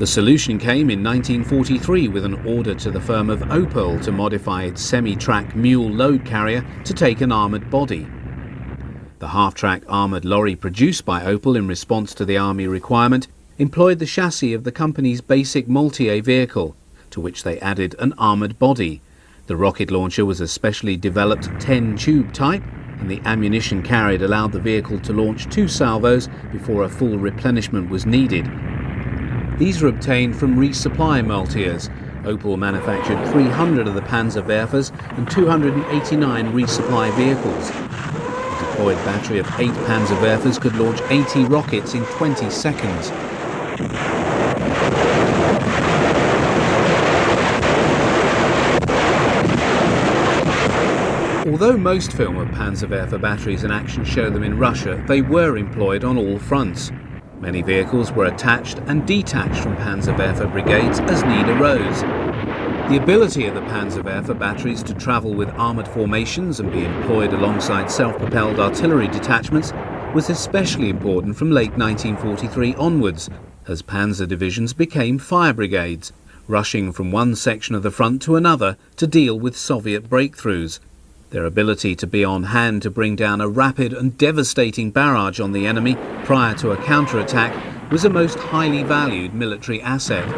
The solution came in 1943 with an order to the firm of Opel to modify its semi-track mule load carrier to take an armoured body. The half-track armoured lorry produced by Opel in response to the Army requirement employed the chassis of the company's basic Multier vehicle, to which they added an armoured body. The rocket launcher was a specially developed 10-tube type, and the ammunition carried allowed the vehicle to launch 2 salvos before a full replenishment was needed. These were obtained from resupply Multiers. Opel manufactured 300 of the Panzerwerfers and 289 resupply vehicles. A deployed battery of 8 Panzerwerfers could launch 80 rockets in 20 seconds. Although most film of Panzerwerfer batteries in action show them in Russia, they were employed on all fronts. Many vehicles were attached and detached from Panzerwerfer brigades as need arose. The ability of the Panzerwerfer batteries to travel with armoured formations and be employed alongside self-propelled artillery detachments was especially important from late 1943 onwards, as panzer divisions became fire brigades, rushing from one section of the front to another to deal with Soviet breakthroughs. Their ability to be on hand to bring down a rapid and devastating barrage on the enemy prior to a counterattack was a most highly valued military asset.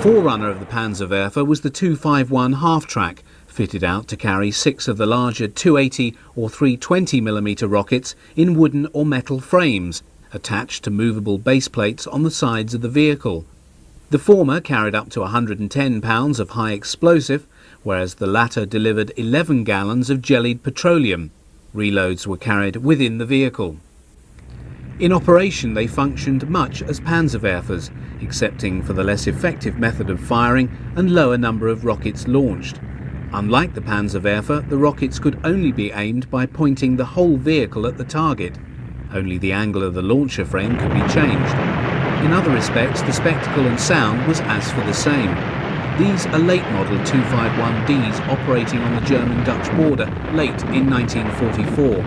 Forerunner of the Panzerwerfer was the 251 half-track, fitted out to carry 6 of the larger 280 or 320mm rockets in wooden or metal frames, attached to movable base plates on the sides of the vehicle. The former carried up to 110 pounds of high explosive, whereas the latter delivered 11 gallons of jellied petroleum. Reloads were carried within the vehicle. In operation they functioned much as Panzerwerfers, excepting for the less effective method of firing and lower number of rockets launched. Unlike the Panzerwerfer, the rockets could only be aimed by pointing the whole vehicle at the target. Only the angle of the launcher frame could be changed. In other respects, the spectacle and sound was as for the same. These are late model 251Ds operating on the German-Dutch border late in 1944.